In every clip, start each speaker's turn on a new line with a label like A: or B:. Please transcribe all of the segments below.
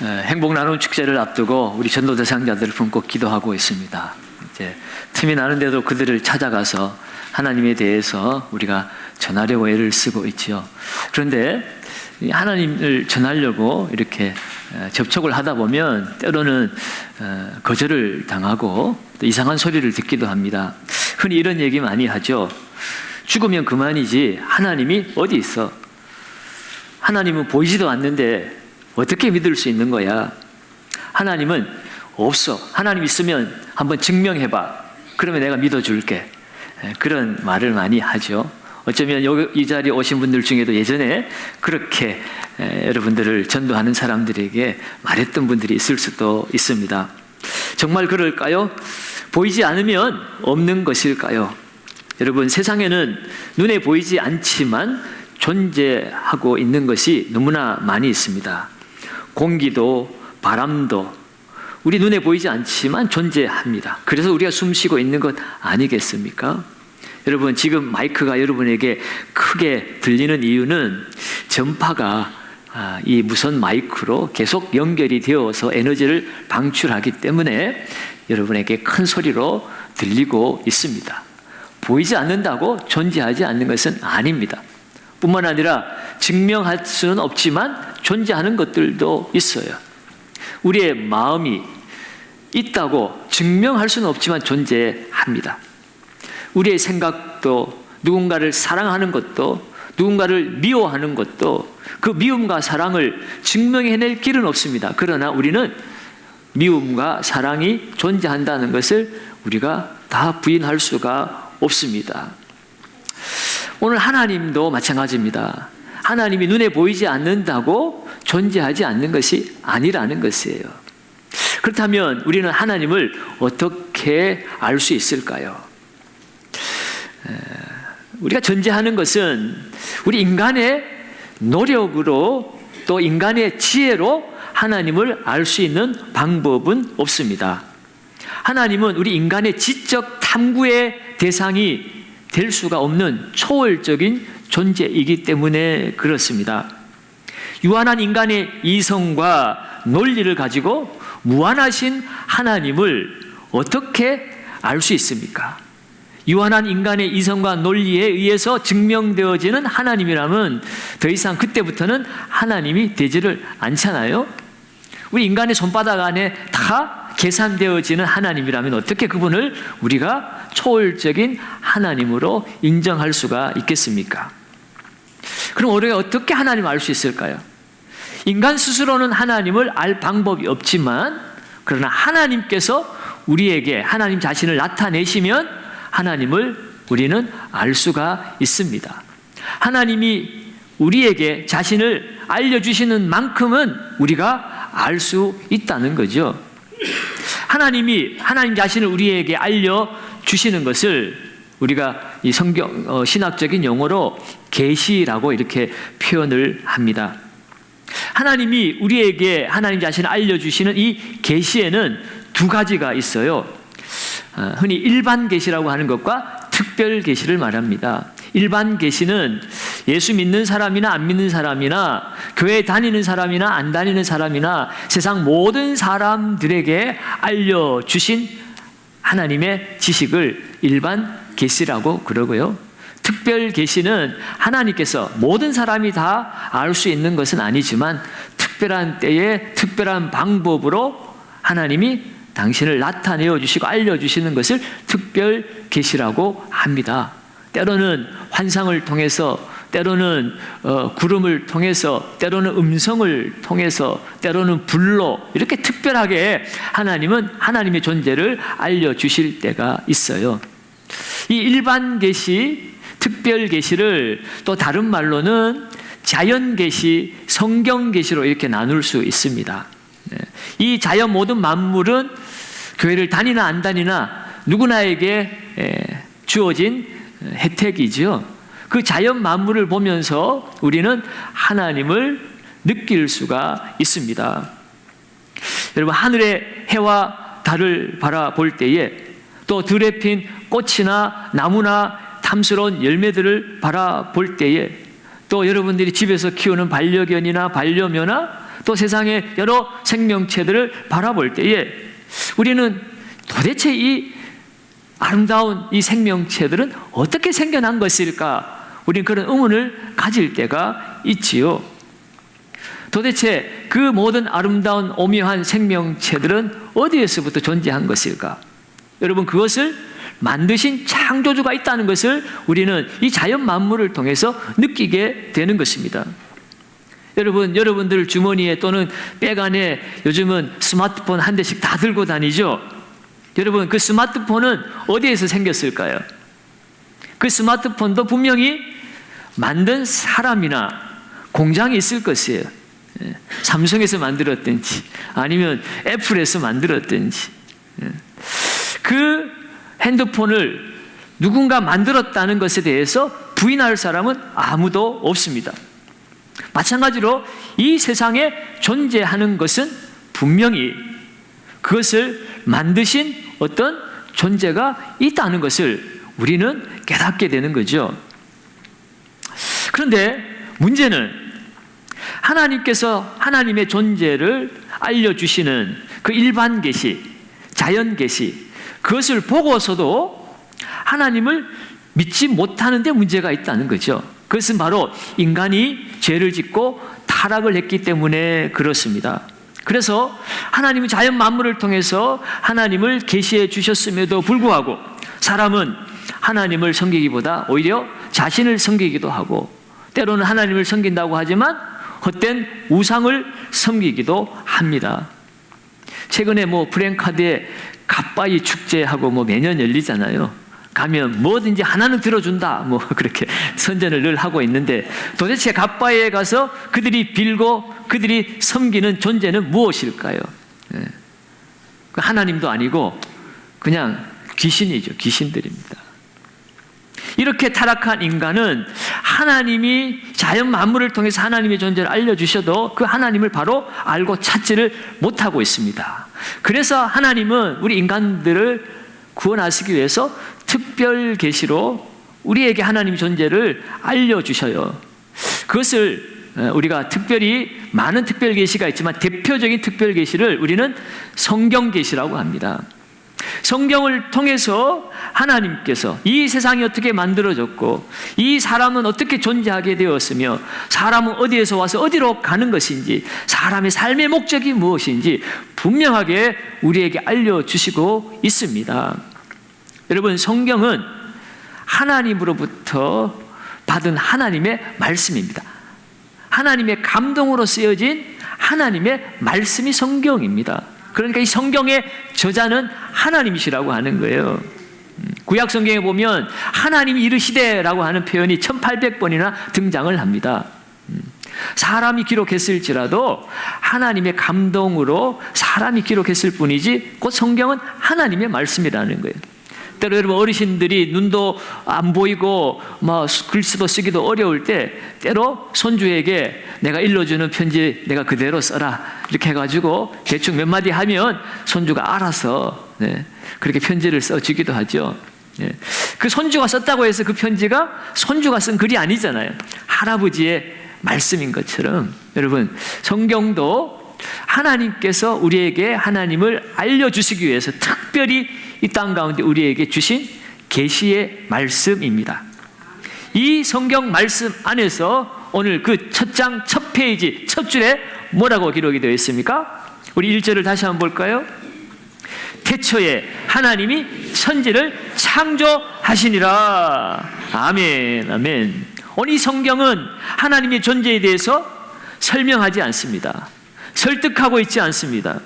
A: 행복 나눔 축제를 앞두고 우리 전도 대상자들을 품고 기도하고 있습니다. 이제 틈이 나는데도 그들을 찾아가서 하나님에 대해서 우리가 전하려고 애를 쓰고 있지요. 그런데 하나님을 전하려고 이렇게 접촉을 하다 보면 때로는 거절을 당하고 또 이상한 소리를 듣기도 합니다. 흔히 이런 얘기 많이 하죠. 죽으면 그만이지 하나님이 어디 있어? 하나님은 보이지도 않는데 어떻게 믿을 수 있는 거야? 하나님은 없어. 하나님 있으면 한번 증명해봐. 그러면 내가 믿어줄게. 그런 말을 많이 하죠. 어쩌면 이 자리에 오신 분들 중에도 예전에 그렇게 여러분들을 전도하는 사람들에게 말했던 분들이 있을 수도 있습니다. 정말 그럴까요? 보이지 않으면 없는 것일까요? 여러분, 세상에는 눈에 보이지 않지만 존재하고 있는 것이 너무나 많이 있습니다. 공기도 바람도 우리 눈에 보이지 않지만 존재합니다. 그래서 우리가 숨쉬고 있는 것 아니겠습니까? 여러분, 지금 마이크가 여러분에게 크게 들리는 이유는 전파가 이 무선 마이크로 계속 연결이 되어서 에너지를 방출하기 때문에 여러분에게 큰 소리로 들리고 있습니다. 보이지 않는다고 존재하지 않는 것은 아닙니다. 뿐만 아니라 증명할 수는 없지만 존재하는 것들도 있어요. 우리의 마음이 있다고 증명할 수는 없지만 존재합니다. 우리의 생각도, 누군가를 사랑하는 것도, 누군가를 미워하는 것도 그 미움과 사랑을 증명해낼 길은 없습니다. 그러나 우리는 미움과 사랑이 존재한다는 것을 우리가 다 부인할 수가 없습니다. 오늘 하나님도 마찬가지입니다. 하나님이 눈에 보이지 않는다고 존재하지 않는 것이 아니라는 것이에요. 그렇다면 우리는 하나님을 어떻게 알 수 있을까요? 우리가 존재하는 것은 우리 인간의 노력으로 또 인간의 지혜로 하나님을 알 수 있는 방법은 없습니다. 하나님은 우리 인간의 지적 탐구의 대상이 될 수가 없는 초월적인 존재이기 때문에 그렇습니다. 유한한 인간의 이성과 논리를 가지고 무한하신 하나님을 어떻게 알 수 있습니까? 유한한 인간의 이성과 논리에 의해서 증명되어지는 하나님이라면 더 이상 그때부터는 하나님이 되지를 않잖아요. 우리 인간의 손바닥 안에 다 계산되어지는 하나님이라면 어떻게 그분을 우리가 초월적인 하나님으로 인정할 수가 있겠습니까? 그럼 우리가 어떻게 하나님을 알 수 있을까요? 인간 스스로는 하나님을 알 방법이 없지만 그러나 하나님께서 우리에게 하나님 자신을 나타내시면 하나님을 우리는 알 수가 있습니다. 하나님이 우리에게 자신을 알려주시는 만큼은 우리가 알 수 있다는 거죠. 하나님이 하나님 자신을 우리에게 알려주시는 것을 우리가 이 성경 신학적인 용어로 계시라고 이렇게 표현을 합니다. 하나님이 우리에게 하나님 자신을 알려주시는 이 계시에는 두 가지가 있어요. 흔히 일반 계시라고 하는 것과 특별 계시를 말합니다. 일반 계시는 예수 믿는 사람이나 안 믿는 사람이나 교회 다니는 사람이나 안 다니는 사람이나 세상 모든 사람들에게 알려주신 하나님의 지식을 일반 계시라고 그러고요. 특별 계시는 하나님께서 모든 사람이 다 알 수 있는 것은 아니지만 특별한 때에 특별한 방법으로 하나님이 당신을 나타내어 주시고 알려주시는 것을 특별 계시라고 합니다. 때로는 환상을 통해서, 때로는 구름을 통해서, 때로는 음성을 통해서, 때로는 불로 이렇게 특별하게 하나님은 하나님의 존재를 알려주실 때가 있어요. 이 일반 계시, 특별 계시를 또 다른 말로는 자연 계시, 성경 계시로 이렇게 나눌 수 있습니다. 이 자연 모든 만물은 교회를 다니나 안 다니나 누구나에게 주어진 혜택이죠. 그 자연 만물을 보면서 우리는 하나님을 느낄 수가 있습니다. 여러분, 하늘의 해와 달을 바라볼 때에 또 들에 핀 꽃이나 나무나 탐스러운 열매들을 바라볼 때에 또 여러분들이 집에서 키우는 반려견이나 반려묘나 또 세상의 여러 생명체들을 바라볼 때에 우리는 도대체 이 아름다운 이 생명체들은 어떻게 생겨난 것일까? 우리는 그런 의문을 가질 때가 있지요. 도대체 그 모든 아름다운 오묘한 생명체들은 어디에서부터 존재한 것일까? 여러분, 그것을 만드신 창조주가 있다는 것을 우리는 이 자연 만물을 통해서 느끼게 되는 것입니다. 여러분들 주머니에 또는 백 안에 요즘은 스마트폰 한 대씩 다 들고 다니죠? 여러분, 그 스마트폰은 어디에서 생겼을까요? 그 스마트폰도 분명히 만든 사람이나 공장이 있을 것이에요. 삼성에서 만들었든지 아니면 애플에서 만들었든지. 그 핸드폰을 누군가 만들었다는 것에 대해서 부인할 사람은 아무도 없습니다. 마찬가지로 이 세상에 존재하는 것은 분명히 그것을 만드신 어떤 존재가 있다는 것을 우리는 깨닫게 되는 거죠. 그런데 문제는 하나님께서 하나님의 존재를 알려주시는 그 일반 계시, 자연 계시, 그것을 보고서도 하나님을 믿지 못하는 데 문제가 있다는 거죠. 그것은 바로 인간이 죄를 짓고 타락을 했기 때문에 그렇습니다. 그래서 하나님이 자연 만물을 통해서 하나님을 계시해 주셨음에도 불구하고 사람은 하나님을 섬기기보다 오히려 자신을 섬기기도 하고, 때로는 하나님을 섬긴다고 하지만 헛된 우상을 섬기기도 합니다. 최근에 브랜카드에 갓바위 축제하고 매년 열리잖아요. 가면 뭐든지 하나는 들어준다 그렇게 선전을 늘 하고 있는데, 도대체 갓바위에 가서 그들이 빌고 그들이 섬기는 존재는 무엇일까요? 하나님도 아니고 그냥 귀신이죠. 귀신들입니다. 이렇게 타락한 인간은 하나님이 자연 만물을 통해서 하나님의 존재를 알려주셔도 그 하나님을 바로 알고 찾지를 못하고 있습니다. 그래서 하나님은 우리 인간들을 구원하시기 위해서 특별 계시로 우리에게 하나님의 존재를 알려주셔요. 그것을 우리가 특별히 많은 특별 계시가 있지만 대표적인 특별 계시를 우리는 성경 계시라고 합니다. 성경을 통해서 하나님께서 이 세상이 어떻게 만들어졌고 이 사람은 어떻게 존재하게 되었으며 사람은 어디에서 와서 어디로 가는 것인지 사람의 삶의 목적이 무엇인지 분명하게 우리에게 알려주시고 있습니다. 여러분, 성경은 하나님으로부터 받은 하나님의 말씀입니다. 하나님의 감동으로 쓰여진 하나님의 말씀이 성경입니다. 그러니까 이 성경의 저자는 하나님이시라고 하는 거예요. 구약 성경에 보면 하나님이 이르시되라고 하는 표현이 1800번이나 등장을 합니다. 사람이 기록했을지라도 하나님의 감동으로 사람이 기록했을 뿐이지 곧 성경은 하나님의 말씀이라는 거예요. 때로 여러분 어르신들이 눈도 안 보이고 글씨도 쓰기도 어려울 때 때로 손주에게 내가 일러주는 편지 내가 그대로 써라 이렇게 해가지고 대충 몇 마디 하면 손주가 알아서 그렇게 편지를 써주기도 하죠. 그 손주가 썼다고 해서 그 편지가 손주가 쓴 글이 아니잖아요. 할아버지의 말씀인 것처럼 여러분 성경도 하나님께서 우리에게 하나님을 알려주시기 위해서 특별히 이 땅 가운데 우리에게 주신 계시의 말씀입니다. 이 성경 말씀 안에서 오늘 그 첫 장 첫 페이지 첫 줄에 뭐라고 기록이 되어 있습니까? 우리 1절을 다시 한번 볼까요? 태초에 하나님이 천지를 창조하시니라. 아멘, 아멘. 오늘 이 성경은 하나님의 존재에 대해서 설명하지 않습니다. 설득하고 있지 않습니다.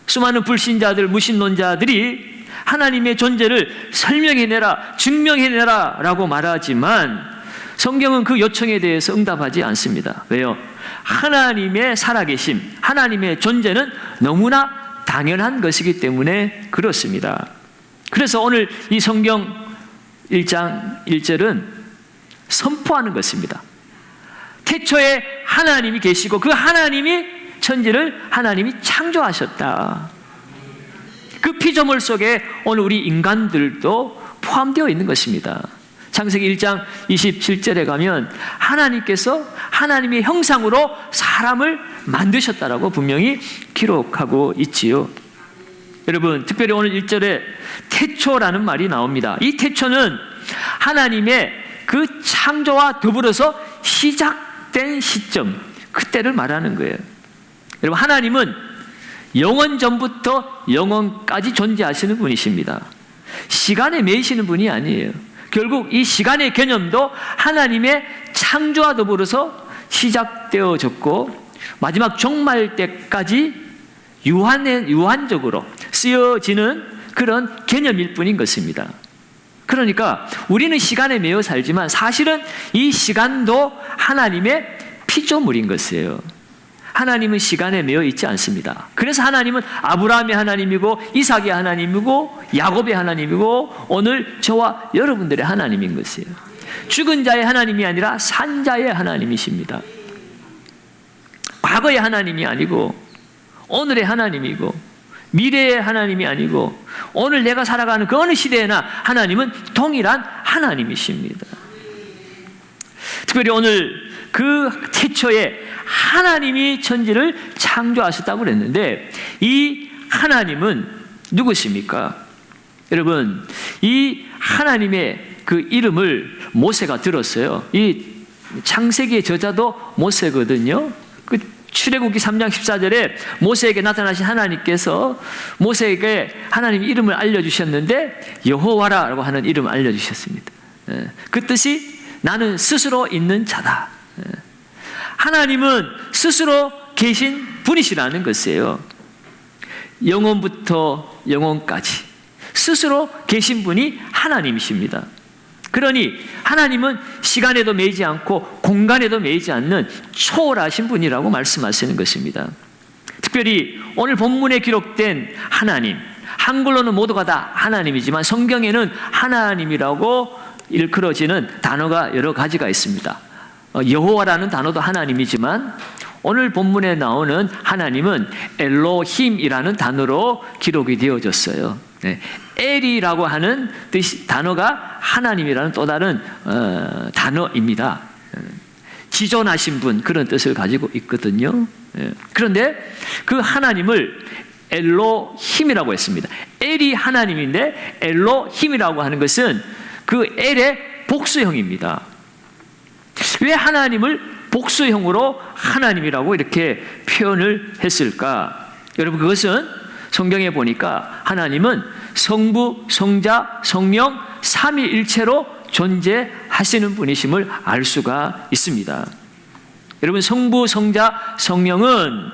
A: 수많은 불신자들, 무신론자들이 하나님의 존재를 설명해내라, 증명해내라 라고 말하지만 성경은 그 요청에 대해서 응답하지 않습니다. 왜요? 하나님의 살아계심, 하나님의 존재는 너무나 당연한 것이기 때문에 그렇습니다. 그래서 오늘 이 성경 1장 1절은 선포하는 것입니다. 태초에 하나님이 계시고 그 하나님이 천지를 하나님이 창조하셨다. 그 피조물 속에 오늘 우리 인간들도 포함되어 있는 것입니다. 창세기 1장 27절에 가면 하나님께서 하나님의 형상으로 사람을 만드셨다라고 분명히 기록하고 있지요. 여러분, 특별히 오늘 1절에 태초라는 말이 나옵니다. 이 태초는 하나님의 그 창조와 더불어서 시작된 시점, 그때를 말하는 거예요. 여러분, 하나님은 영원 전부터 영원까지 존재하시는 분이십니다. 시간에 매이시는 분이 아니에요. 결국 이 시간의 개념도 하나님의 창조와 더불어서 시작되어졌고 마지막 종말 때까지 유한적으로 쓰여지는 그런 개념일 뿐인 것입니다. 그러니까 우리는 시간에 매여 살지만 사실은 이 시간도 하나님의 피조물인 것이에요. 하나님은 시간에 매여 있지 않습니다. 그래서 하나님은 아브라함의 하나님이고 이삭의 하나님이고 야곱의 하나님이고 오늘 저와 여러분들의 하나님인 것이에요. 죽은 자의 하나님이 아니라 산 자의 하나님이십니다. 과거의 하나님이 아니고 오늘의 하나님이고 미래의 하나님이 아니고 오늘 내가 살아가는 그 어느 시대에나 하나님은 동일한 하나님이십니다. 특별히 오늘 그 태초에 하나님이 천지를 창조하셨다고 그랬는데 이 하나님은 누구십니까? 여러분, 이 하나님의 그 이름을 모세가 들었어요. 이 창세기의 저자도 모세거든요. 그 출애굽기 3장 14절에 모세에게 나타나신 하나님께서 모세에게 하나님 이름을 알려주셨는데 여호와라고 하는 이름을 알려주셨습니다. 그 뜻이 나는 스스로 있는 자다. 하나님은 스스로 계신 분이시라는 것이에요. 영원부터 영원까지 스스로 계신 분이 하나님이십니다. 그러니 하나님은 시간에도 매이지 않고 공간에도 매이지 않는 초월하신 분이라고 말씀하시는 것입니다. 특별히 오늘 본문에 기록된 하나님, 한글로는 모두가 다 하나님이지만 성경에는 하나님이라고 일컬어지는 단어가 여러 가지가 있습니다. 여호와라는 단어도 하나님이지만 오늘 본문에 나오는 하나님은 엘로힘이라는 단어로 기록이 되어졌어요. 엘이라고 하는 단어가 하나님이라는 또 다른 단어입니다. 지존하신 분, 그런 뜻을 가지고 있거든요. 그런데 그 하나님을 엘로힘이라고 했습니다. 엘이 하나님인데 엘로힘이라고 하는 것은 그 엘의 복수형입니다. 왜 하나님을 복수형으로 ha나님이라고 이렇게 표현을 했을까? 여러분, 그것은 성경에 보니까 하나님은 성부, 성자, 성령 삼위일체로 존재하시는 분이심을 알 수가 있습니다. 여러분, 성부, 성자, 성령은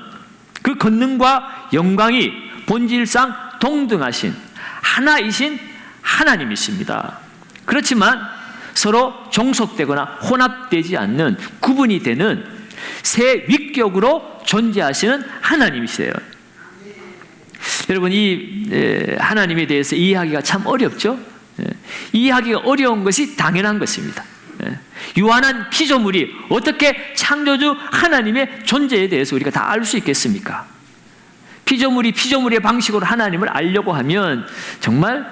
A: 그 권능과 영광이 본질상 동등하신 하나이신 하나님이십니다. 그렇지만 서로 종속되거나 혼합되지 않는 구분이 되는 새 위격으로 존재하시는 하나님이세요. 여러분, 이 하나님에 대해서 이해하기가 참 어렵죠? 이해하기가 어려운 것이 당연한 것입니다. 유한한 피조물이 어떻게 창조주 하나님의 존재에 대해서 우리가 다 알 수 있겠습니까? 피조물이 피조물의 방식으로 하나님을 알려고 하면 정말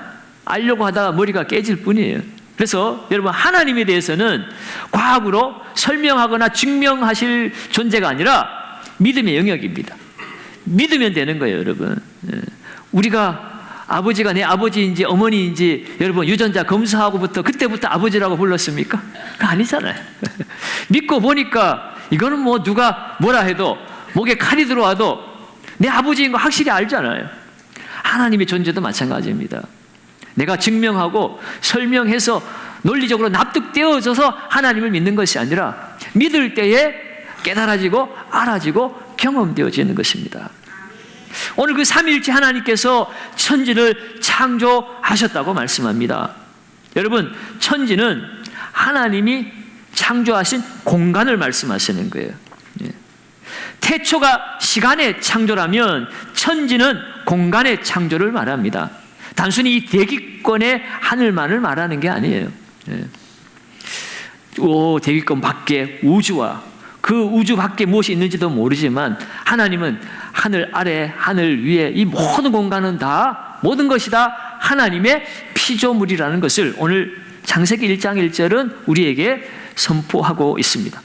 A: 알려고 하다가 머리가 깨질 뿐이에요. 그래서 여러분, 하나님에 대해서는 과학으로 설명하거나 증명하실 존재가 아니라 믿음의 영역입니다. 믿으면 되는 거예요, 여러분. 우리가 아버지가 내 아버지인지 어머니인지 여러분 유전자 검사하고부터 그때부터 아버지라고 불렀습니까? 그거 아니잖아요. 믿고 보니까 이거는 뭐 누가 뭐라 해도 목에 칼이 들어와도 내 아버지인 거 확실히 알잖아요. 하나님의 존재도 마찬가지입니다. 내가 증명하고 설명해서 논리적으로 납득되어져서 하나님을 믿는 것이 아니라 믿을 때에 깨달아지고 알아지고 경험되어지는 것입니다. 오늘 그 삼위일체 하나님께서 천지를 창조하셨다고 말씀합니다. 여러분, 천지는 하나님이 창조하신 공간을 말씀하시는 거예요. 태초가 시간의 창조라면 천지는 공간의 창조를 말합니다. 단순히 이 대기권의 하늘만을 말하는 게 아니에요. 대기권 밖에 우주와 그 우주 밖에 무엇이 있는지도 모르지만 하나님은 하늘 아래 하늘 위에 이 모든 공간은 다 모든 것이 다 하나님의 피조물이라는 것을 오늘 창세기 1장 1절은 우리에게 선포하고 있습니다.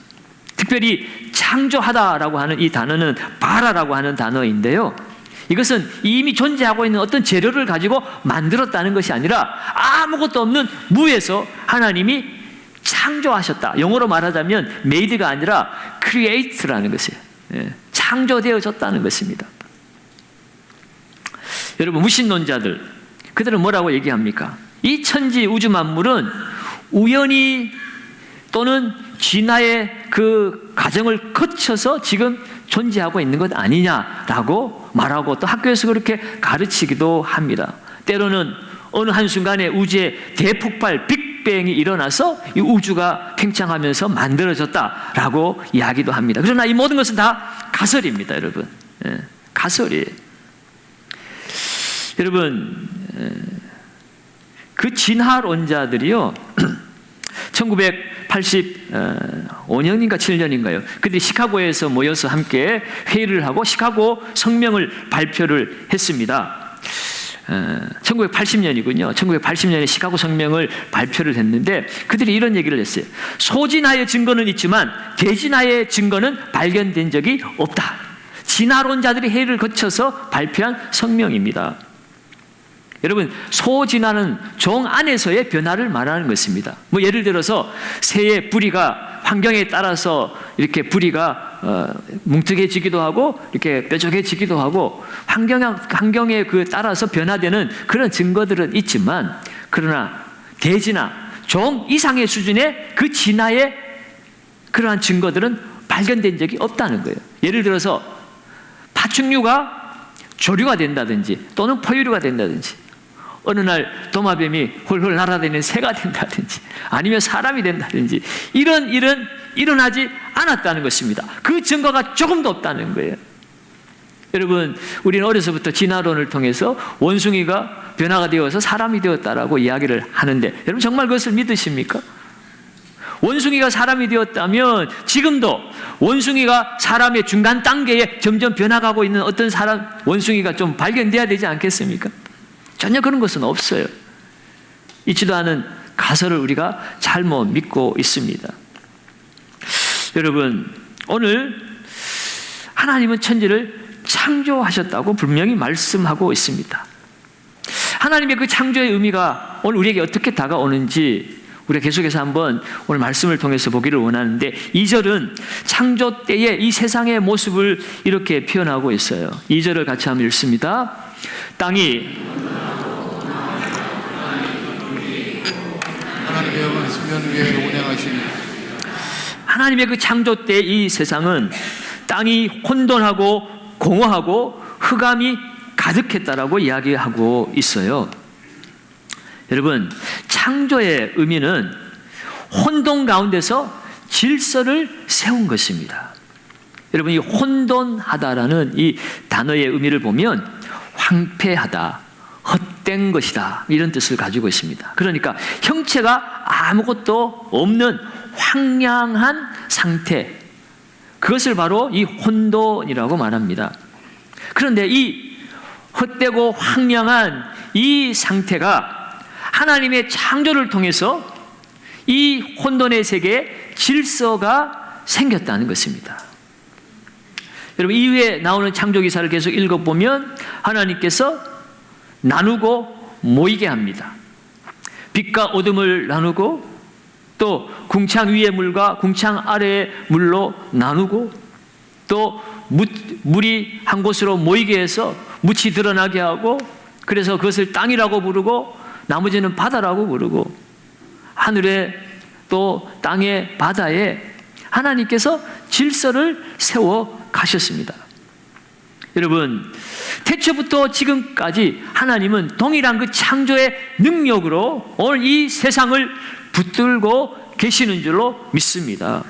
A: 특별히 창조하다라고 하는 이 단어는 바라라고 하는 단어인데요. 이것은 이미 존재하고 있는 어떤 재료를 가지고 만들었다는 것이 아니라 아무것도 없는 무에서 하나님이 창조하셨다. 영어로 말하자면 made가 아니라 create라는 것이에요. 창조되어졌다는 것입니다. 여러분, 무신론자들, 그들은 뭐라고 얘기합니까? 이 천지 우주 만물은 우연히 또는 진화의 그 과정을 거쳐서 지금 존재하고 있는 것 아니냐라고 말하고 또 학교에서 그렇게 가르치기도 합니다. 때로는 어느 한순간에 우주의 대폭발 빅뱅이 일어나서 이 우주가 팽창하면서 만들어졌다라고 이야기도 합니다. 그러나 이 모든 것은 다 가설입니다, 여러분. 가설이에요. 여러분, 그 진화론자들이요, 1985년인가 7년인가요? 그들이 시카고에서 모여서 함께 회의를 하고 시카고 성명을 발표를 했습니다. 1980년이군요. 1980년에 시카고 성명을 발표를 했는데 그들이 이런 얘기를 했어요. 소진화의 증거는 있지만 대진화의 증거는 발견된 적이 없다. 진화론자들이 회의를 거쳐서 발표한 성명입니다. 여러분, 소진화는 종 안에서의 변화를 말하는 것입니다. 뭐 예를 들어서 새의 뿌리가 환경에 따라서 이렇게 뿌리가 뭉툭해지기도 하고 이렇게 뾰족해지기도 하고 환경에 그 따라서 변화되는 그런 증거들은 있지만, 그러나 대진화, 종 이상의 수준의 그 진화의 그러한 증거들은 발견된 적이 없다는 거예요. 예를 들어서 파충류가 조류가 된다든지 또는 포유류가 된다든지, 어느 날 도마뱀이 홀홀 날아다니는 새가 된다든지 아니면 사람이 된다든지 이런 일은 일어나지 않았다는 것입니다. 그 증거가 조금도 없다는 거예요. 여러분, 우리는 어려서부터 진화론을 통해서 원숭이가 변화가 되어서 사람이 되었다라고 이야기를 하는데, 여러분 정말 그것을 믿으십니까? 원숭이가 사람이 되었다면 지금도 원숭이가 사람의 중간 단계에 점점 변화가고 있는 어떤 원숭이가 좀 발견돼야 되지 않겠습니까? 전혀 그런 것은 없어요. 있지도 않은 가설을 우리가 잘못 믿고 있습니다. 여러분, 오늘 하나님은 천지를 창조하셨다고 분명히 말씀하고 있습니다. 하나님의 그 창조의 의미가 오늘 우리에게 어떻게 다가오는지 우리가 계속해서 한번 오늘 말씀을 통해서 보기를 원하는데, 2절은 창조 때의 이 세상의 모습을 이렇게 표현하고 있어요. 2절을 같이 한번 읽습니다. 땅이 하나님의 그 창조 때 이 세상은 땅이 혼돈하고 공허하고 흑암이 가득했다라고 이야기하고 있어요. 여러분, 창조의 의미는 혼돈 가운데서 질서를 세운 것입니다. 여러분, 이 혼돈하다라는 이 단어의 의미를 보면 황폐하다, 헛된 것이다, 이런 뜻을 가지고 있습니다. 그러니까 형체가 아무것도 없는 황량한 상태, 그것을 바로 이 혼돈이라고 말합니다. 그런데 이 헛되고 황량한 이 상태가 하나님의 창조를 통해서 이 혼돈의 세계에 질서가 생겼다는 것입니다. 여러분, 이후에 나오는 창조기사를 계속 읽어보면 하나님께서 나누고 모이게 합니다. 빛과 어둠을 나누고 또 궁창 위의 물과 궁창 아래의 물로 나누고 또 물이 한 곳으로 모이게 해서 묻이 드러나게 하고, 그래서 그것을 땅이라고 부르고 나머지는 바다라고 부르고, 하늘에 또 땅에 바다에 하나님께서 질서를 세워 가셨습니다. 여러분, 태초부터 지금까지 하나님은 동일한 그 창조의 능력으로 오늘 이 세상을 붙들고 계시는 줄로 믿습니다.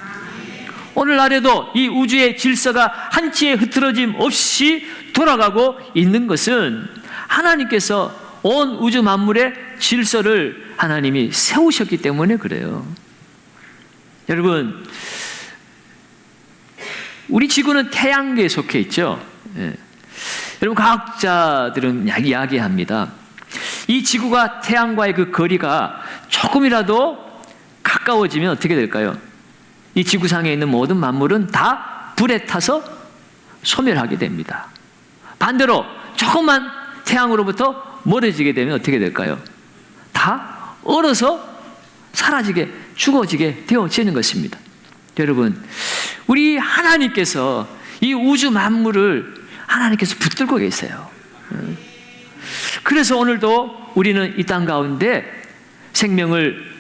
A: 오늘날에도 이 우주의 질서가 한치의 흐트러짐 없이 돌아가고 있는 것은 하나님께서 온 우주 만물의 질서를 하나님이 세우셨기 때문에 그래요. 여러분, 우리 지구는 태양계에 속해 있죠. 여러분, 과학자들은 이야기합니다. 이 지구가 태양과의 그 거리가 조금이라도 가까워지면 어떻게 될까요? 이 지구상에 있는 모든 만물은 다 불에 타서 소멸하게 됩니다. 반대로 조금만 태양으로부터 멀어지게 되면 어떻게 될까요? 다 얼어서 사라지게, 죽어지게 되어지는 것입니다. 여러분, 우리 하나님께서 이 우주 만물을 하나님께서 붙들고 계세요. 그래서 오늘도 우리는 이 땅 가운데 생명을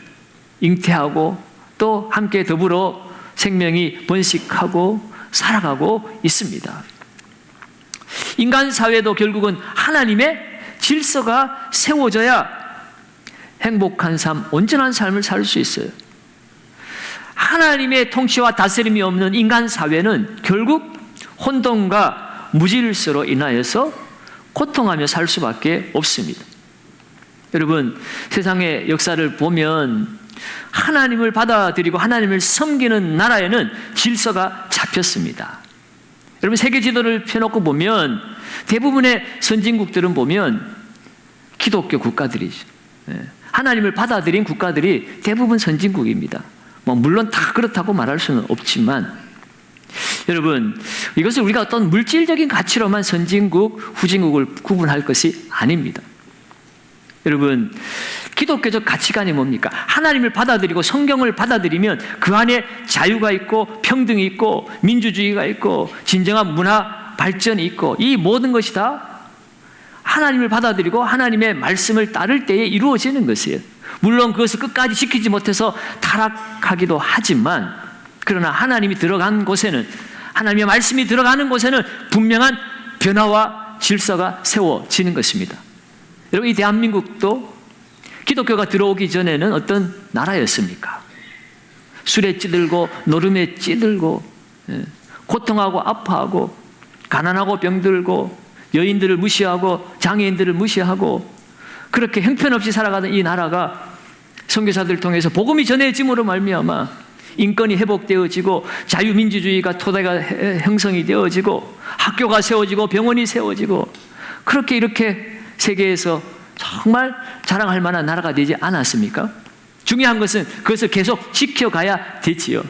A: 잉태하고 또 함께 더불어 생명이 번식하고 살아가고 있습니다. 인간 사회도 결국은 하나님의 질서가 세워져야 행복한 삶, 온전한 삶을 살 수 있어요. 하나님의 통치와 다스림이 없는 인간 사회는 결국 혼돈과 무질서로 인하여서 고통하며 살 수밖에 없습니다. 여러분, 세상의 역사를 보면 하나님을 받아들이고 하나님을 섬기는 나라에는 질서가 잡혔습니다. 여러분, 세계 지도를 펴놓고 보면 대부분의 선진국들은 보면 기독교 국가들이죠. 하나님을 받아들인 국가들이 대부분 선진국입니다. 물론 다 그렇다고 말할 수는 없지만, 여러분, 이것을 우리가 어떤 물질적인 가치로만 선진국, 후진국을 구분할 것이 아닙니다. 여러분, 기독교적 가치관이 뭡니까? 하나님을 받아들이고 성경을 받아들이면 그 안에 자유가 있고 평등이 있고 민주주의가 있고 진정한 문화 발전이 있고, 이 모든 것이 다 하나님을 받아들이고 하나님의 말씀을 따를 때에 이루어지는 것이에요. 물론 그것을 끝까지 지키지 못해서 타락하기도 하지만, 그러나 하나님이 들어간 곳에는, 하나님의 말씀이 들어가는 곳에는 분명한 변화와 질서가 세워지는 것입니다. 여러분, 이 대한민국도 기독교가 들어오기 전에는 어떤 나라였습니까? 술에 찌들고 노름에 찌들고 고통하고 아파하고 가난하고 병들고 여인들을 무시하고 장애인들을 무시하고 그렇게 형편없이 살아가던 이 나라가 선교사들 통해서 복음이 전해짐으로 말미암아 인권이 회복되어지고 자유민주주의가 토대가 형성이 되어지고 학교가 세워지고 병원이 세워지고, 그렇게 이렇게 세계에서 정말 자랑할 만한 나라가 되지 않았습니까? 중요한 것은 그것을 계속 지켜가야 되지요.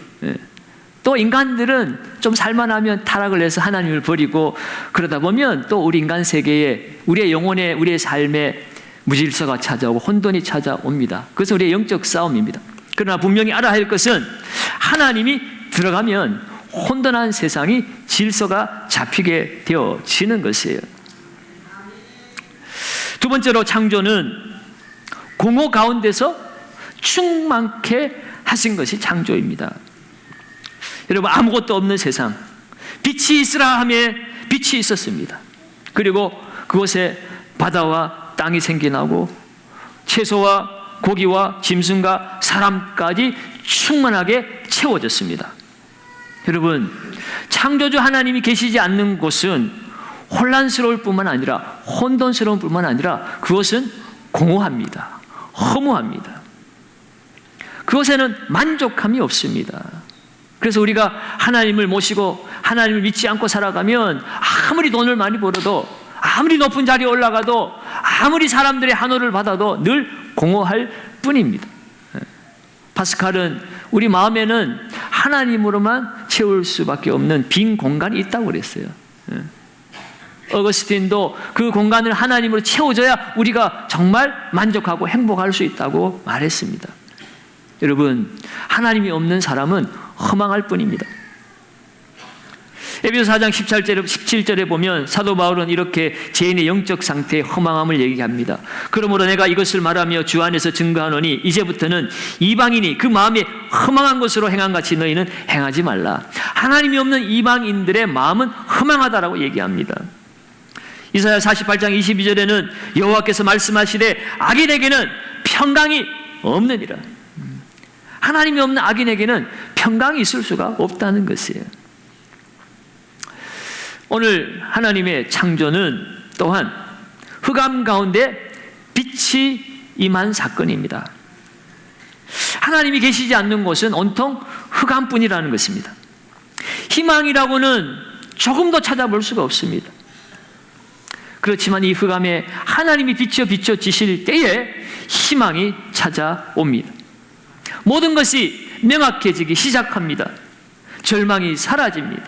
A: 또 인간들은 좀 살만하면 타락을 해서 하나님을 버리고, 그러다 보면 또 우리 인간 세계에, 우리의 영혼에, 우리의 삶에 무질서가 찾아오고 혼돈이 찾아옵니다. 그것은 우리의 영적 싸움입니다. 그러나 분명히 알아야 할 것은 하나님이 들어가면 혼돈한 세상이 질서가 잡히게 되어지는 것이에요. 두 번째로, 창조는 공허 가운데서 충만케 하신 것이 창조입니다. 여러분, 아무것도 없는 세상, 빛이 있으라 하며 빛이 있었습니다. 그리고 그곳에 바다와 땅이 생겨나고 채소와 고기와 짐승과 사람까지 충만하게 채워졌습니다. 여러분, 창조주 하나님이 계시지 않는 곳은 혼란스러울 뿐만 아니라 혼돈스러울 뿐만 아니라 그것은 공허합니다. 허무합니다. 그것에는 만족함이 없습니다. 그래서 우리가 하나님을 모시고 하나님을 믿지 않고 살아가면 아무리 돈을 많이 벌어도, 아무리 높은 자리에 올라가도, 아무리 사람들의 환호를 받아도 늘 공허할 뿐입니다. 파스칼은 우리 마음에는 하나님으로만 채울 수밖에 없는 빈 공간이 있다고 그랬어요. 어거스틴도 그 공간을 하나님으로 채워줘야 우리가 정말 만족하고 행복할 수 있다고 말했습니다. 여러분, 하나님이 없는 사람은 허망할 뿐입니다. 에베소 4장 17절에 보면 사도 바울은 이렇게 죄인의 영적 상태의 허망함을 얘기합니다. 그러므로 내가 이것을 말하며 주 안에서 증거하노니 이제부터는 이방인이 그 마음에 허망한 것으로 행한 같이 너희는 행하지 말라. 하나님이 없는 이방인들의 마음은 허망하다라고 얘기합니다. 이사야 48장 22절에는 여호와께서 말씀하시되 악인에게는 평강이 없느니라. 하나님이 없는 악인에게는 평강이 있을 수가 없다는 것이에요. 오늘 하나님의 창조는 또한 흑암 가운데 빛이 임한 사건입니다. 하나님이 계시지 않는 곳은 온통 흑암뿐이라는 것입니다. 희망이라고는 조금도 찾아볼 수가 없습니다. 그렇지만 이 흑암에 하나님이 비춰지실 때에 희망이 찾아옵니다. 모든 것이 명확해지기 시작합니다. 절망이 사라집니다.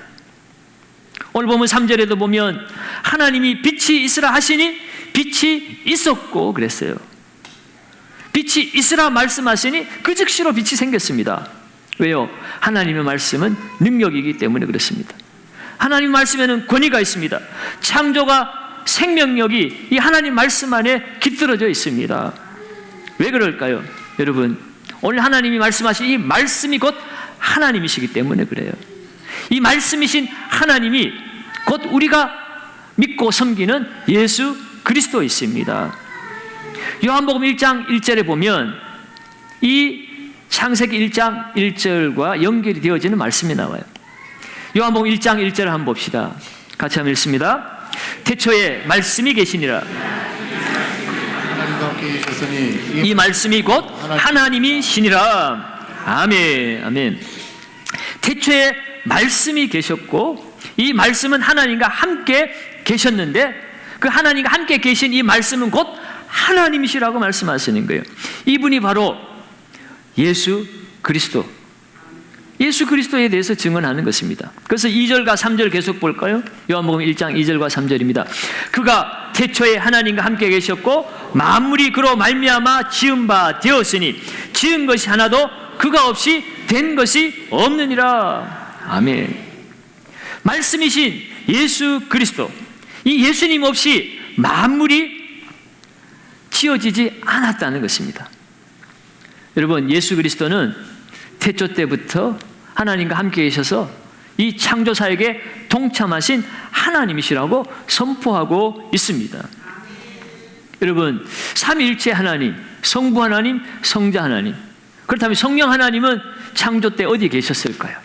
A: 오늘 보면 3절에도 보면 하나님이 빛이 있으라 하시니 빛이 있었고 그랬어요. 빛이 있으라 말씀하시니 그 즉시로 빛이 생겼습니다. 왜요? 하나님의 말씀은 능력이기 때문에 그렇습니다. 하나님 말씀에는 권위가 있습니다. 창조가 생명력이 이 하나님 말씀 안에 깃들어져 있습니다. 왜 그럴까요? 여러분, 오늘 하나님이 말씀하신 이 말씀이 곧 하나님이시기 때문에 그래요. 이 말씀이신 하나님이 곧 우리가 믿고 섬기는 예수 그리스도이십니다. 요한복음 1장 1절에 보면 이 창세기 1장 1절과 연결이 되어지는 말씀이 나와요. 요한복음 1장 1절을 한번 봅시다. 같이 한번 읽습니다. 태초에 말씀이 계시니라. 이 말씀이 곧 하나님이시니라. 아멘, 아멘. 태초에 말씀이 계셨고 이 말씀은 하나님과 함께 계셨는데 그 하나님과 함께 계신 이 말씀은 곧 하나님이시라고 말씀하시는 거예요. 이분이 바로 예수 그리스도, 예수 그리스도에 대해서 증언하는 것입니다. 그래서 2절과 3절 계속 볼까요? 요한복음 1장 2절과 3절입니다. 그가 태초에 하나님과 함께 계셨고 만물이 그로 말미암아 지은 바 되었으니 지은 것이 하나도 그가 없이 된 것이 없느니라. 아멘. 말씀이신 예수 그리스도, 이 예수님 없이 만물이 지어지지 않았다는 것입니다. 여러분, 예수 그리스도는 태초 때부터 하나님과 함께 계셔서 이 창조사역에 동참하신 하나님이시라고 선포하고 있습니다. 여러분, 삼위일체 하나님, 성부 하나님, 성자 하나님, 그렇다면 성령 하나님은 창조 때 어디 계셨을까요?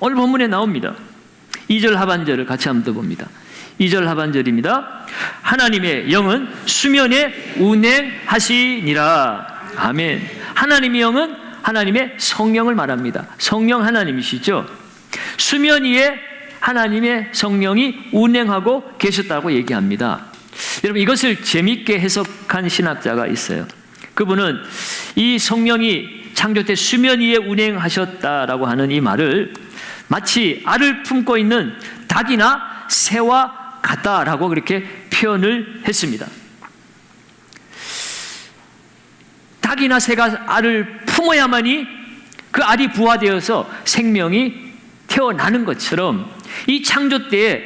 A: 오늘 본문에 나옵니다. 2절 하반절을 같이 한번 더 봅니다. 2절 하반절입니다. 하나님의 영은 수면에 운행하시니라. 아멘. 하나님의 영은 하나님의 성령을 말합니다. 성령 하나님이시죠. 수면 위에 하나님의 성령이 운행하고 계셨다고 얘기합니다. 여러분, 이것을 재미있게 해석한 신학자가 있어요. 그분은 이 성령이 창조 때 수면 위에 운행하셨다라고 하는 이 말을 마치 알을 품고 있는 닭이나 새와 같다라고 그렇게 표현을 했습니다. 닭이나 새가 알을 품어야만이 그 알이 부화되어서 생명이 태어나는 것처럼 이 창조 때에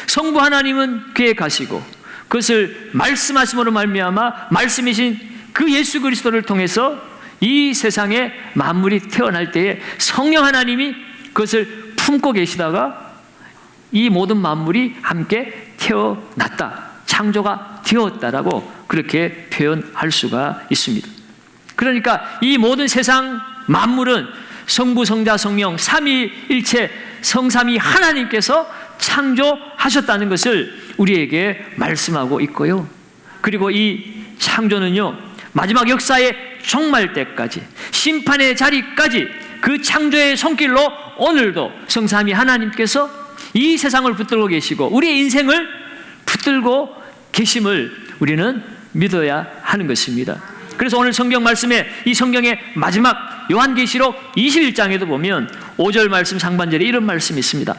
A: 성부 하나님은 그에 가시고 그것을 말씀하심으로 말미암아 말씀이신 그 예수 그리스도를 통해서 이 세상에 만물이 태어날 때에 성령 하나님이 그것을 품고 계시다가 이 모든 만물이 함께 태어났다, 창조가 되었다라고 그렇게 표현할 수가 있습니다. 그러니까 이 모든 세상 만물은 성부, 성자, 성령 삼위일체 성삼위 하나님께서 창조하셨다는 것을 우리에게 말씀하고 있고요. 그리고 이 창조는요, 마지막 역사의 종말 때까지, 심판의 자리까지 그 창조의 손길로 오늘도 성삼위 하나님께서 이 세상을 붙들고 계시고 우리의 인생을 붙들고 계심을 우리는 믿어야 하는 것입니다. 그래서 오늘 성경 말씀에 이 성경의 마지막 요한계시록 21장에도 보면 5절 말씀 상반절에 이런 말씀이 있습니다.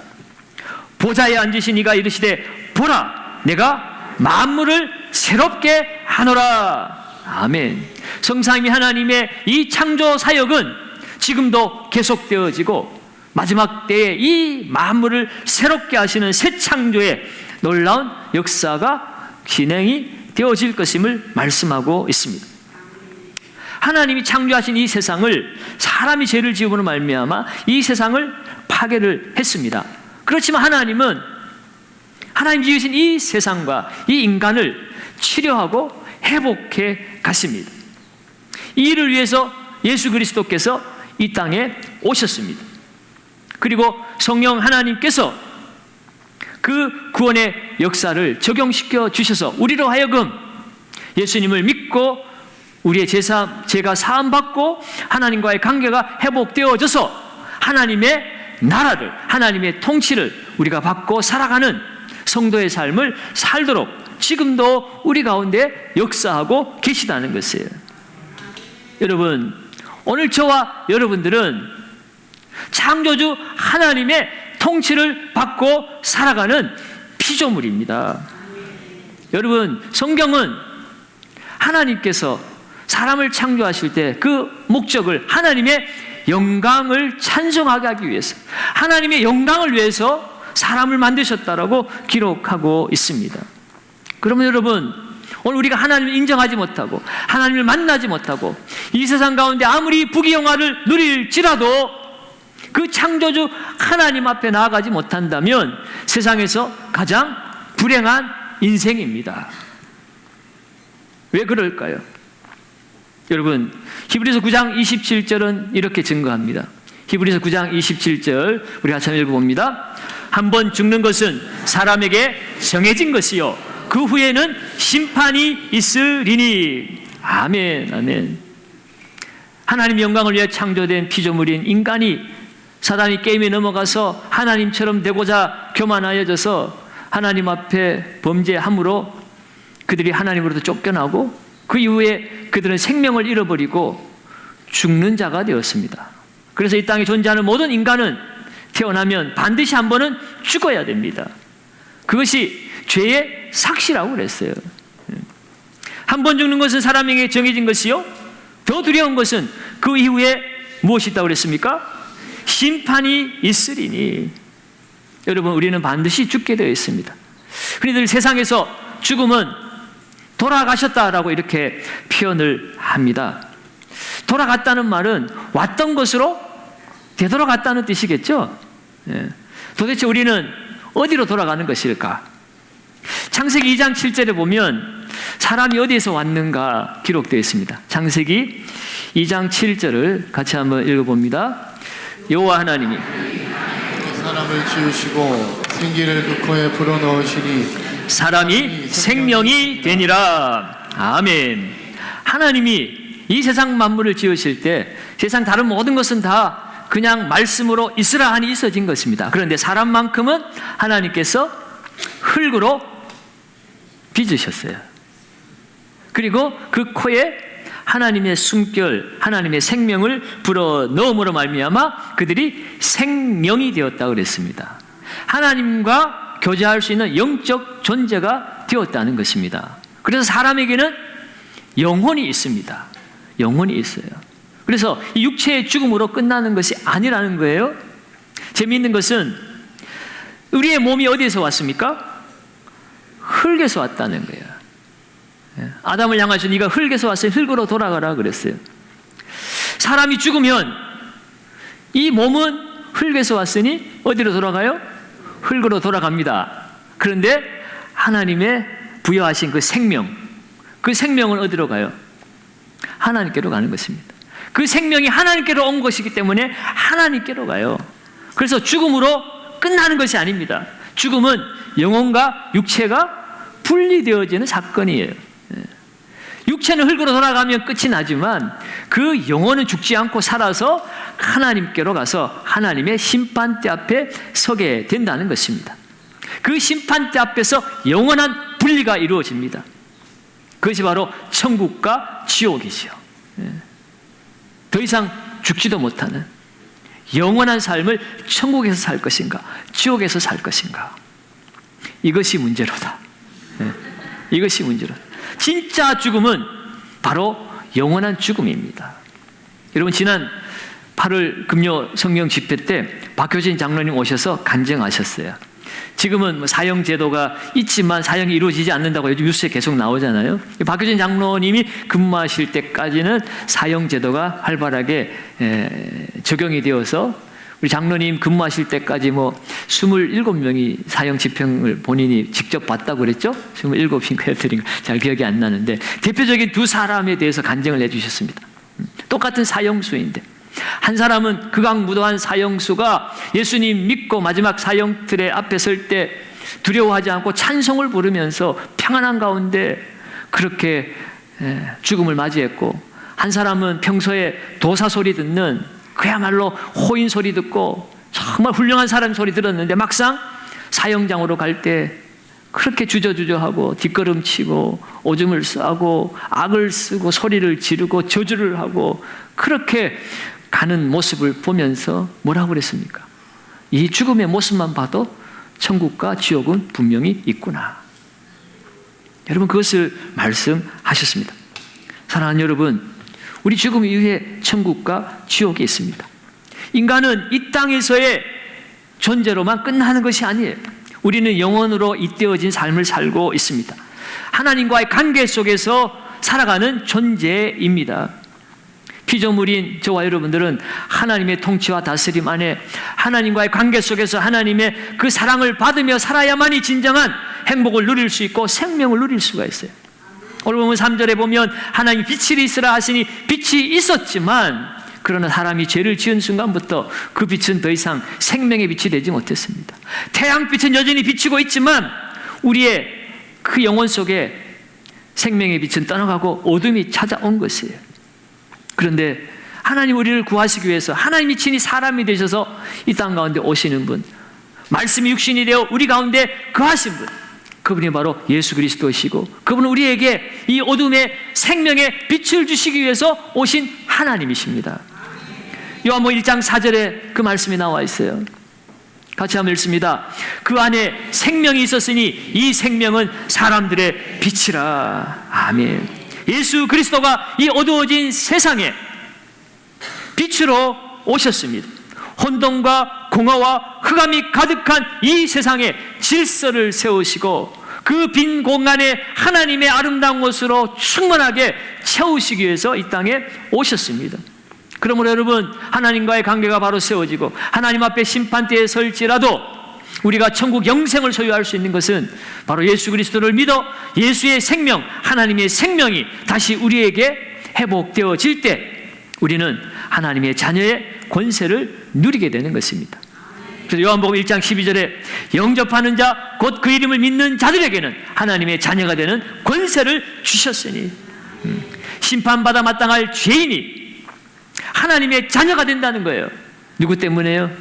A: 보좌에 앉으신 이가 이르시되 보라, 내가 만물을 새롭게 하노라. 아멘. 성삼위 하나님의 이 창조 사역은 지금도 계속되어지고 마지막 때에 이 만물을 새롭게 하시는 새 창조의 놀라운 역사가 진행이 되어질 것임을 말씀하고 있습니다. 하나님이 창조하신 이 세상을 사람이 죄를 지음으로 말미암아 이 세상을 파괴를 했습니다. 그렇지만 하나님은 하나님 지으신 이 세상과 이 인간을 치료하고 회복해 가십니다. 이 일을 위해서 예수 그리스도께서 이 땅에 오셨습니다. 그리고 성령 하나님께서 그 구원의 역사를 적용시켜 주셔서 우리로 하여금 예수님을 믿고 우리의 죄가 사함받고 하나님과의 관계가 회복되어져서 하나님의 나라를, 하나님의 통치를 우리가 받고 살아가는 성도의 삶을 살도록 지금도 우리 가운데 역사하고 계시다는 것이에요. 여러분, 오늘 저와 여러분들은 창조주 하나님의 통치를 받고 살아가는 피조물입니다. 여러분, 성경은 하나님께서 사람을 창조하실 때 그 목적을 하나님의 영광을 찬송하게 하기 위해서, 하나님의 영광을 위해서 사람을 만드셨다라고 기록하고 있습니다. 그러면 여러분, 오늘 우리가 하나님을 인정하지 못하고 하나님을 만나지 못하고 이 세상 가운데 아무리 부귀영화를 누릴지라도 그 창조주 하나님 앞에 나아가지 못한다면 세상에서 가장 불행한 인생입니다. 왜 그럴까요? 여러분, 히브리서 9장 27절은 이렇게 증거합니다. 히브리서 9장 27절 우리 같이 한번 읽어봅니다. 한번 죽는 것은 사람에게 정해진 것이요 그 후에는 심판이 있으리니. 아멘, 아멘. 하나님의 영광을 위해 창조된 피조물인 인간이 사단이 게임에 넘어가서 하나님처럼 되고자 교만하여져서 하나님 앞에 범죄함으로 그들이 하나님으로부터 쫓겨나고 그 이후에 그들은 생명을 잃어버리고 죽는 자가 되었습니다. 그래서 이 땅에 존재하는 모든 인간은 태어나면 반드시 한 번은 죽어야 됩니다. 그것이 죄의 삭시라고 그랬어요. 한 번 죽는 것은 사람에게 정해진 것이요 더 두려운 것은 그 이후에 무엇이 있다고 그랬습니까? 심판이 있으리니. 여러분, 우리는 반드시 죽게 되어 있습니다. 흔히들 세상에서 죽음은 돌아가셨다라고 이렇게 표현을 합니다. 돌아갔다는 말은 왔던 것으로 되돌아갔다는 뜻이겠죠. 도대체 우리는 어디로 돌아가는 것일까? 창세기 2장 7절에 보면 사람이 어디에서 왔는가 기록되어 있습니다. 창세기 2장 7절을 같이 한번 읽어봅니다. 여호와 하나님이
B: 사람을 지으시고 생기를 그 코에 불어넣으시니
A: 사람이 생명이 되니라. 아멘. 하나님이 이 세상 만물을 지으실 때 세상 다른 모든 것은 다 그냥 말씀으로 있으라 하니 있어진 것입니다. 그런데 사람만큼은 하나님께서 흙으로 빚으셨어요. 그리고 그 코에 하나님의 숨결, 하나님의 생명을 불어넣음으로 말미암아 그들이 생명이 되었다고 그랬습니다. 하나님과 교제할 수 있는 영적 존재가 되었다는 것입니다. 그래서 사람에게는 영혼이 있습니다. 영혼이 있어요. 그래서 이 육체의 죽음으로 끝나는 것이 아니라는 거예요. 재미있는 것은 우리의 몸이 어디에서 왔습니까? 흙에서 왔다는 거예요. 아담을 향하셔 네가 흙에서 왔으니 흙으로 돌아가라 그랬어요. 사람이 죽으면 이 몸은 흙에서 왔으니 어디로 돌아가요? 흙으로 돌아갑니다. 그런데 하나님의 부여하신 그 생명은 어디로 가요? 하나님께로 가는 것입니다. 그 생명이 하나님께로 온 것이기 때문에 하나님께로 가요. 그래서 죽음으로 끝나는 것이 아닙니다. 죽음은 영혼과 육체가 분리되어지는 사건이에요. 육체는 흙으로 돌아가면 끝이 나지만 그 영혼은 죽지 않고 살아서 하나님께로 가서 하나님의 심판대 앞에 서게 된다는 것입니다. 그 심판대 앞에서 영원한 분리가 이루어집니다. 그것이 바로 천국과 지옥이죠. 더 이상 죽지도 못하는 영원한 삶을 천국에서 살 것인가 지옥에서 살 것인가, 이것이 문제로다. 이것이 문제로다. 진짜 죽음은 바로 영원한 죽음입니다. 여러분, 지난 8월 금요 성령 집회 때 박효진 장로님 오셔서 간증하셨어요. 지금은 사형 제도가 있지만 사형이 이루어지지 않는다고 요즘 뉴스에 계속 나오잖아요. 박효진 장로님이 근무하실 때까지는 사형 제도가 활발하게 적용이 되어서 우리 장로님 근무하실 때까지 27명이 사형 집행을 본인이 직접 봤다고 그랬죠? 27인가 애들인가 잘 기억이 안 나는데 대표적인 두 사람에 대해서 간증을 해주셨습니다. 똑같은 사형수인데 한 사람은 극악무도한 사형수가 예수님 믿고 마지막 사형틀에 앞에 설 때 두려워하지 않고 찬송을 부르면서 평안한 가운데 그렇게 죽음을 맞이했고, 한 사람은 평소에 도사 소리 듣는 그야말로 호인 소리 듣고 정말 훌륭한 사람 소리 들었는데 막상 사형장으로 갈 때 그렇게 주저주저하고 뒷걸음치고 오줌을 싸고 악을 쓰고 소리를 지르고 저주를 하고 그렇게 가는 모습을 보면서 뭐라고 그랬습니까? 이 죽음의 모습만 봐도 천국과 지옥은 분명히 있구나. 여러분, 그것을 말씀하셨습니다. 사랑하는 여러분, 우리 죽음 이후에 천국과 지옥이 있습니다. 인간은 이 땅에서의 존재로만 끝나는 것이 아니에요. 우리는 영원으로 잇대어진 삶을 살고 있습니다. 하나님과의 관계 속에서 살아가는 존재입니다. 피조물인 저와 여러분들은 하나님의 통치와 다스림 안에 하나님과의 관계 속에서 하나님의 그 사랑을 받으며 살아야만이 진정한 행복을 누릴 수 있고 생명을 누릴 수가 있어요. 오늘 보면 3절에 보면 하나님이 빛이 있으라 하시니 빛이 있었지만 그러나 사람이 죄를 지은 순간부터 그 빛은 더 이상 생명의 빛이 되지 못했습니다. 태양빛은 여전히 비치고 있지만 우리의 그 영혼 속에 생명의 빛은 떠나가고 어둠이 찾아온 것이에요. 그런데 하나님 우리를 구하시기 위해서 하나님이 친히 사람이 되셔서 이 땅 가운데 오시는 분, 말씀이 육신이 되어 우리 가운데 거하신 분, 그분이 바로 예수 그리스도이시고 그분은 우리에게 이 어둠의 생명의 빛을 주시기 위해서 오신 하나님이십니다. 요한복음 1장 4절에 그 말씀이 나와 있어요. 같이 한번 읽습니다. 그 안에 생명이 있었으니 이 생명은 사람들의 빛이라. 아멘. 예수 그리스도가 이 어두워진 세상에 빛으로 오셨습니다. 혼돈과 공허와 흑암이 가득한 이 세상에 질서를 세우시고 그 빈 공간에 하나님의 아름다운 것으로 충만하게 채우시기 위해서 이 땅에 오셨습니다. 그러므로 여러분, 하나님과의 관계가 바로 세워지고 하나님 앞에 심판대에 설지라도 우리가 천국 영생을 소유할 수 있는 것은 바로 예수 그리스도를 믿어 예수의 생명, 하나님의 생명이 다시 우리에게 회복되어질 때 우리는 하나님의 자녀의 권세를 누리게 되는 것입니다. 그래서 요한복음 1장 12절에 영접하는 자, 곧 그 이름을 믿는 자들에게는 하나님의 자녀가 되는 권세를 주셨으니 심판받아 마땅할 죄인이 하나님의 자녀가 된다는 거예요. 누구 때문에요?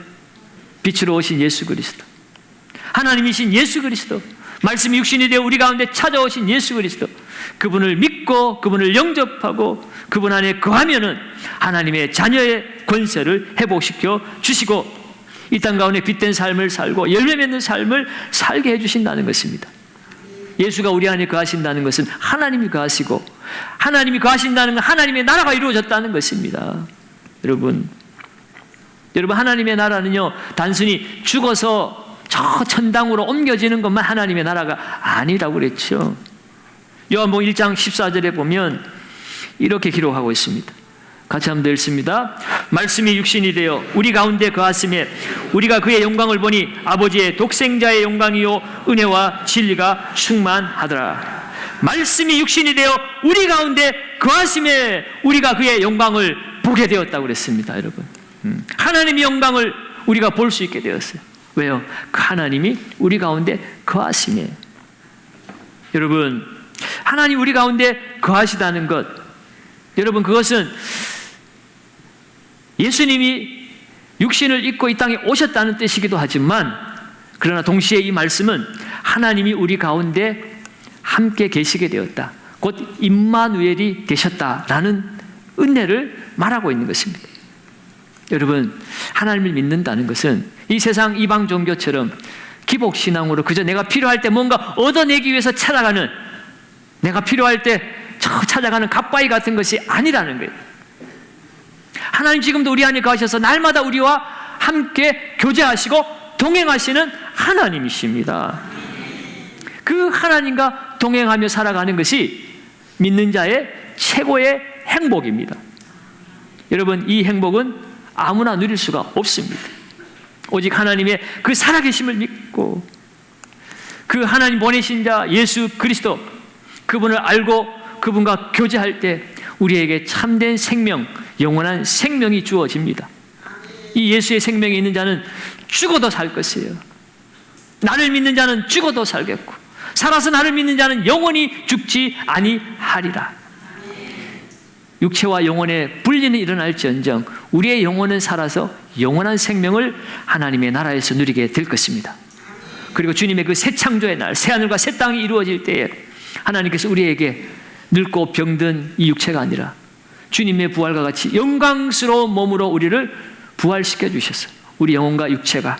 A: 빛으로 오신 예수 그리스도, 하나님이신 예수 그리스도, 말씀이 육신이 되어 우리 가운데 찾아오신 예수 그리스도, 그분을 믿고 그분을 영접하고 그분 안에 거하면은 하나님의 자녀의 권세를 회복시켜 주시고 이 땅 가운데 빛된 삶을 살고 열매 맺는 삶을 살게 해주신다는 것입니다. 예수가 우리 안에 거하신다는 것은 하나님이 거하시고 하나님이 거하신다는 건 하나님의 나라가 이루어졌다는 것입니다. 여러분 하나님의 나라는요 단순히 죽어서 저 천당으로 옮겨지는 것만 하나님의 나라가 아니라고 그랬죠. 요한복음 1장 14절에 보면 이렇게 기록하고 있습니다. 같이 한번 읽습니다. 말씀이 육신이 되어 우리 가운데 거하심에 우리가 그의 영광을 보니 아버지의 독생자의 영광이요 은혜와 진리가 충만하더라. 말씀이 육신이 되어 우리 가운데 거하심에 우리가 그의 영광을 보게 되었다고 그랬습니다. 여러분, 하나님의 영광을 우리가 볼 수 있게 되었어요. 왜요? 그 하나님이 우리 가운데 거하심에. 여러분, 하나님 우리 가운데 거하시다는 것, 여러분 그것은 예수님이 육신을 입고 이 땅에 오셨다는 뜻이기도 하지만 그러나 동시에 이 말씀은 하나님이 우리 가운데 함께 계시게 되었다, 곧 임마누엘이 되셨다라는 은혜를 말하고 있는 것입니다. 여러분, 하나님을 믿는다는 것은 이 세상 이방 종교처럼 기복신앙으로 그저 내가 필요할 때 뭔가 얻어내기 위해서 찾아가는, 내가 필요할 때 찾아가는 갓바위 같은 것이 아니라는 거예요. 하나님 지금도 우리 안에 거하셔서 날마다 우리와 함께 교제하시고 동행하시는 하나님이십니다. 그 하나님과 동행하며 살아가는 것이 믿는 자의 최고의 행복입니다. 여러분, 이 행복은 아무나 누릴 수가 없습니다. 오직 하나님의 그 살아계심을 믿고 그 하나님 보내신 자 예수 그리스도, 그분을 알고 그분과 교제할 때 우리에게 참된 생명, 영원한 생명이 주어집니다. 이 예수의 생명이 있는 자는 죽어도 살 것이에요. 나를 믿는 자는 죽어도 살겠고 살아서 나를 믿는 자는 영원히 죽지 아니하리라. 육체와 영혼의 분리는 일어날지언정 우리의 영혼은 살아서 영원한 생명을 하나님의 나라에서 누리게 될 것입니다. 그리고 주님의 그 새 창조의 날, 새 하늘과 새 땅이 이루어질 때에 하나님께서 우리에게 늙고 병든 이 육체가 아니라 주님의 부활과 같이 영광스러운 몸으로 우리를 부활시켜 주셨어요. 우리 영혼과 육체가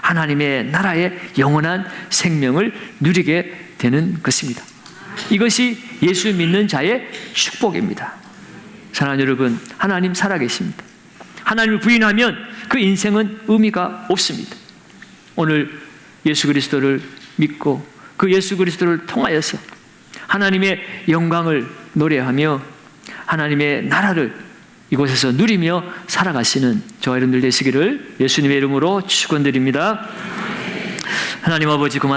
A: 하나님의 나라의 영원한 생명을 누리게 되는 것입니다. 이것이 예수 믿는 자의 축복입니다. 사랑하는 여러분, 하나님 살아계십니다. 하나님을 부인하면 그 인생은 의미가 없습니다. 오늘 예수 그리스도를 믿고 그 예수 그리스도를 통하여서 하나님의 영광을 노래하며 하나님의 나라를 이곳에서 누리며 살아가시는 저와 여러분들 되시기를 예수님의 이름으로 축원드립니다. 하나님 아버지 고맙습니다.